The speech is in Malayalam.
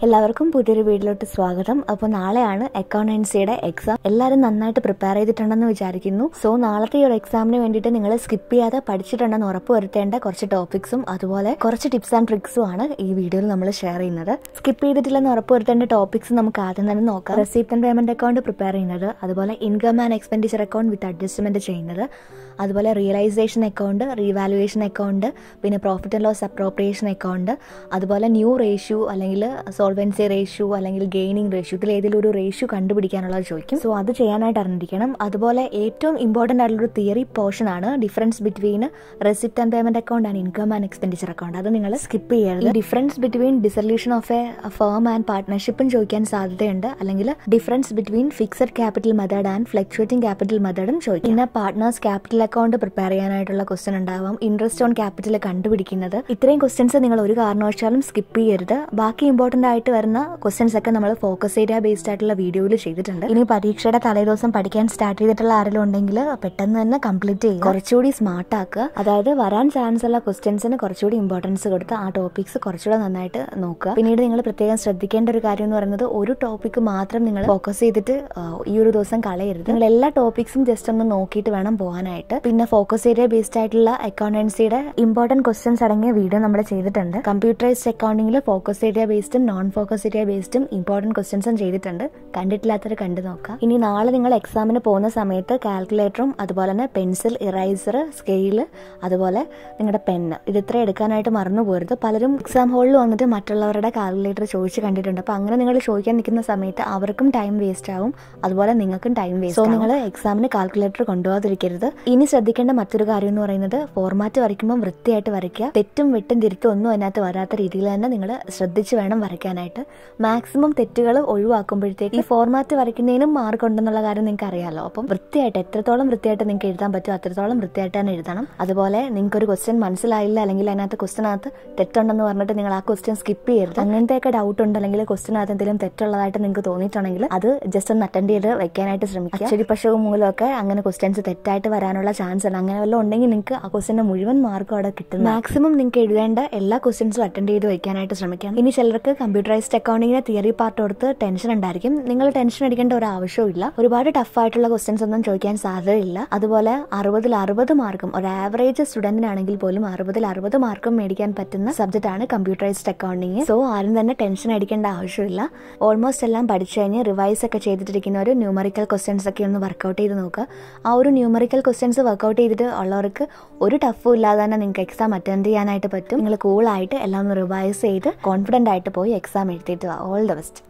എല്ലാവർക്കും പുതിയൊരു വീഡിയോയിലോട്ട് സ്വാഗതം. അപ്പോൾ നാളെയാണ് അക്കൗണ്ടൻസിയുടെ എക്സാം. എല്ലാവരും നന്നായിട്ട് പ്രിപ്പയർ ചെയ്തിട്ടുണ്ടെന്ന് വിചാരിക്കുന്നു. സോ നാളത്തെ ഈ ഒരു എക്സാമിന് വേണ്ടിയിട്ട് നിങ്ങൾ സ്കിപ്പ് ചെയ്യാതെ പഠിച്ചിട്ടുണ്ടെന്ന് ഉറപ്പ് വരുത്തേണ്ട കുറച്ച് ടോപ്പിക്സും അതുപോലെ കുറച്ച് ടിപ്സ് ആൻഡ് ട്രിക്സും ആണ് ഈ വീഡിയോയിൽ നമ്മൾ ഷെയർ ചെയ്യുന്നത്. സ്കിപ്പ് ചെയ്തിട്ടില്ലെന്ന് ഉറപ്പ് വരുത്തേണ്ട ടോപ്പിക്സ് നമുക്ക് ആദ്യം തന്നെ നോക്കാം. Receipt and payment account prepare ചെയ്യുന്നത്, അതുപോലെ income and expenditure account with adjustment ചെയ്യുന്നത്, അതുപോലെ റിയലൈസേഷൻ അക്കൗണ്ട്, റീവാലുവേഷൻ അക്കൗണ്ട്, പിന്നെ profit and loss appropriation account, അതുപോലെ ന്യൂ റേഷ്യോ അല്ലെങ്കിൽ സോൾവൻസി റേഷ്യോ അല്ലെങ്കിൽ ഗെയിനിങ് റേഷ്യോ, ഇതിൽ ഏതെങ്കിലും ഒരു റേഷ്യോ കണ്ടുപിടിക്കാനുള്ളത് ചോദിക്കും. സോ അത് ചെയ്യാനായിട്ട് അറിഞ്ഞിരിക്കണം. അതുപോലെ ഏറ്റവും ഇമ്പോർട്ടൻ്റ് ആയിട്ടുള്ളൊരു തിയറി പോർഷൻ ആണ് difference between receipt and payment account and income and expenditure account. അത് നിങ്ങൾ സ്കിപ്പ് ചെയ്യരുത്. Difference between dissolution of a firm and പാർട്ട്ണർഷിപ്പും ചോദിക്കാൻ സാധ്യതയുണ്ട്. അല്ലെങ്കിൽ difference between fixed capital method and fluctuating capital മെത്തേഡും ചോദിക്കും. പിന്നെ പാർട്ട്നേഴ്സ് ക്യാപിറ്റൽ അക്കൗണ്ട് പ്രിപ്പയർ ചെയ്യാനായിട്ടുള്ള ക്വസ്റ്റ്യൻ ഉണ്ടാവാം. ഇൻട്രസ്റ്റ് ഓൺ ക്യാപിറ്റൽ കണ്ടുപിടിക്കുന്നത്. ഇത്രയും ക്വസ്റ്റ്യൻസ് നിങ്ങൾ ഒരു കാരണവശാലും സ്കിപ്പ് ചെയ്യരുത്. ബാക്കി ഇമ്പോർട്ടന്റ് ആയിട്ട് വരുന്ന ക്വസ്റ്റ്യൻസ് ഒക്കെ നമ്മൾ ഫോക്കസ് ഏരിയ ബേസ്ഡ് ആയിട്ടുള്ള വീഡിയോയിൽ ചെയ്തിട്ടുണ്ട്. ഇനി പരീക്ഷയുടെ തലേദിവസം പഠിക്കാൻ സ്റ്റാർട്ട് ചെയ്തിട്ടുള്ള ആരെങ്കിലും ഉണ്ടെങ്കിൽ പെട്ടെന്ന് തന്നെ കംപ്ലീറ്റ് ചെയ്യുക. കുറച്ചുകൂടി സ്മാർട്ട് ആക്കുക. അതായത് വരാൻ ചാൻസ് ഉള്ള ക്വസ്റ്റ്യൻസിന് കുറച്ചുകൂടി ഇമ്പോർട്ടൻസ് കൊടുത്ത് ആ ടോപ്പിക്സ് കുറച്ചുകൂടെ നന്നായിട്ട് നോക്കുക. പിന്നീട് നിങ്ങൾ പ്രത്യേകം ശ്രദ്ധിക്കേണ്ട ഒരു കാര്യം എന്ന് പറയുന്നത്, ഒരു ടോപ്പിക്ക് മാത്രം നിങ്ങൾ ഫോക്കസ് ചെയ്തിട്ട് ഈ ഒരു ദിവസം കളയരുത്. നിങ്ങൾ എല്ലാ ടോപ്പിക്സും ജസ്റ്റ് ഒന്ന് നോക്കിയിട്ട് വേണം പോകാനായിട്ട്. പിന്നെ ഫോക്കസ് ഏരിയ ബേസ്ഡ് ആയിട്ടുള്ള അക്കൗണ്ടൻസിയുടെ ഇമ്പോർട്ടന്റ് ക്വസ്റ്റ്യൻസ് അടങ്ങിയ വീഡിയോ നമ്മൾ ചെയ്തിട്ടുണ്ട്. കമ്പ്യൂട്ടറൈസ്ഡ് അക്കൗണ്ടിംഗിൽ ഫോക്കസ് ഏരിയ ബേസ്ഡും നോൺ ഫോക്കസ് ഏരിയ ബേസ്ഡും ഇമ്പോർട്ടന്റ് ക്വസ്റ്റ്യൻസും ചെയ്തിട്ടുണ്ട്. കണ്ടിട്ടില്ലാത്തവർ കണ്ടു നോക്കാം. ഇനി നാളെ നിങ്ങൾ എക്സാമിന് പോകുന്ന സമയത്ത് കാൽക്കുലേറ്ററും അതുപോലെ തന്നെ പെൻസിൽ, ഇറൈസർ, സ്കെയില്, അതുപോലെ നിങ്ങളുടെ പെന്ന്, ഇത് ഇത്ര എടുക്കാനായിട്ട് മറന്നു പോരുത്. പലരും എക്സാം ഹോളിൽ വന്നിട്ട് മറ്റുള്ളവരുടെ കാൽക്കുലേറ്റർ ചോദിച്ച് കണ്ടിട്ടുണ്ട്. അപ്പോൾ അങ്ങനെ നിങ്ങൾ ചോദിക്കാൻ നിൽക്കുന്ന സമയത്ത് അവർക്കും ടൈം വേസ്റ്റ് ആവും, അതുപോലെ നിങ്ങൾക്കും ടൈം വേസ്റ്റ്. സോ നിങ്ങൾ എക്സാമിന് കാൽക്കുലേറ്റർ കൊണ്ടുപോകാതിരിക്കരുത്. ഇനി ശ്രദ്ധിക്കേണ്ട മറ്റൊരു കാര്യം എന്ന് പറയുന്നത്, ഫോർമാറ്റ് വരയ്ക്കുമ്പോൾ വൃത്തിയായിട്ട് വരയ്ക്കുക. തെറ്റും വെട്ടും തിരുത്തും ഒന്നും അതിനകത്ത് വരാത്ത രീതിയിൽ തന്നെ നിങ്ങൾ ശ്രദ്ധിച്ച് വേണം വരയ്ക്കാനായിട്ട്. മാക്സിമം തെറ്റുകൾ ഒഴിവാക്കുമ്പോഴത്തേക്ക് ഈ ഫോർമാറ്റ് വരയ്ക്കുന്നതിനും മാർക്ക് ഉണ്ടെന്നുള്ള കാര്യം നിങ്ങൾക്ക് അറിയാമല്ലോ. അപ്പം വൃത്തിയായിട്ട്, എത്രത്തോളം വൃത്തിയായിട്ട് നിങ്ങൾക്ക് എഴുതാൻ പറ്റും അത്രത്തോളം വൃത്തിയായിട്ട് തന്നെ എഴുതണം. അതുപോലെ നിങ്ങൾക്ക് ഒരു ക്വസ്റ്റ്യൻ മനസ്സിലായില്ല അല്ലെങ്കിൽ അതിനകത്ത് ക്വസ്റ്റ്യനകത്ത് തെറ്റുണ്ടെന്ന് പറഞ്ഞിട്ട് നിങ്ങൾ ആ ക്വസ്റ്റ്യൻ സ്കിപ്പ് ചെയ്യരുത്. അങ്ങനത്തെയൊക്കെ ഡൗട്ട് ഉണ്ട് അല്ലെങ്കിൽ ക്വസ്റ്റ്യനകത്ത് എന്തെങ്കിലും തെറ്റുള്ളതായിട്ട് നിങ്ങൾക്ക് തോന്നിയിട്ടുണ്ടെങ്കിൽ അത് ജസ്റ്റ് ഒന്ന് അറ്റൻഡ് ചെയ്ത് വെക്കാനായിട്ട് ശ്രമിക്കുക. അച്ചടിപ്പശവും മൂലമൊക്കെ അങ്ങനെ ക്വസ്റ്റ്യൻസ് തെറ്റായിട്ട് വരാനുള്ള ചാൻസ് ഉണ്ട്. അങ്ങനെ വല്ലതും ഉണ്ടെങ്കിൽ നിങ്ങൾക്ക് ആ ക്വസ്റ്റ്യന്റെ മുഴുവൻ മാർക്കും അവിടെ കിട്ടും. മാക്സിമം നിങ്ങൾക്ക് എഴുതേണ്ട എല്ലാ ക്വസ്റ്റ്യൻസും അറ്റൻഡ് ചെയ്ത് വെക്കാനായിട്ട് ശ്രമിക്കാം. ഇനി ചിലർക്ക് കമ്പ്യൂട്ടറൈസ്ഡ് അക്കൗണ്ടിങ്ങിന് തിയറി പാർട്ട് കൊടുത്ത് ടെൻഷൻ ഉണ്ടായിരിക്കും. നിങ്ങൾ ടെൻഷൻ അടിക്കേണ്ട ഒരു ആവശ്യമില്ല. ഒരുപാട് ടഫ് ആയിട്ടുള്ള ക്വസ്റ്റ്യൻസ് ഒന്നും ചോദിക്കാൻ സാധ്യതയില്ല. അതുപോലെ 60 മാർക്കും ഒരു ആവറേജ് സ്റ്റുഡന്റിനാണെങ്കിൽ പോലും 60 മാർക്കും മേടിക്കാൻ പറ്റുന്ന സബ്ജക്റ്റ് ആണ് കമ്പ്യൂട്ടറൈസ്ഡ് അക്കൗണ്ടിങ്. സോ ആരും തന്നെ ടെൻഷൻ അടിക്കേണ്ട ആവശ്യമില്ല. ഓൾമോസ്റ്റ് എല്ലാം പഠിച്ചു കഴിഞ്ഞ് റിവൈസ് ഒക്കെ ചെയ്തിട്ടിരിക്കുന്ന ഒരു ന്യൂമറിക്കൽ ക്വസ്റ്റ്യൻസ് ഒക്കെ ഒന്ന് വർക്കൗട്ട് ചെയ്ത് നോക്കുക. ആ ഒരു ന്യൂമറിക്കൽ ക്വസ്റ്റ്യൻസ് വർക്കൗട്ട് ചെയ്തിട്ട് ഉള്ളവർക്ക് ഒരു ടഫും ഇല്ലാതെ തന്നെ നിങ്ങൾക്ക് എക്സാം അറ്റൻഡ് ചെയ്യാനായിട്ട് പറ്റും. നിങ്ങൾ കൂളായിട്ട് എല്ലാം ഒന്ന് റിവൈസ് ചെയ്ത് കോൺഫിഡന്റ് ആയിട്ട് പോയി എക്സാം എഴുതിയിട്ട് ഓൾ ദ ബെസ്റ്റ്.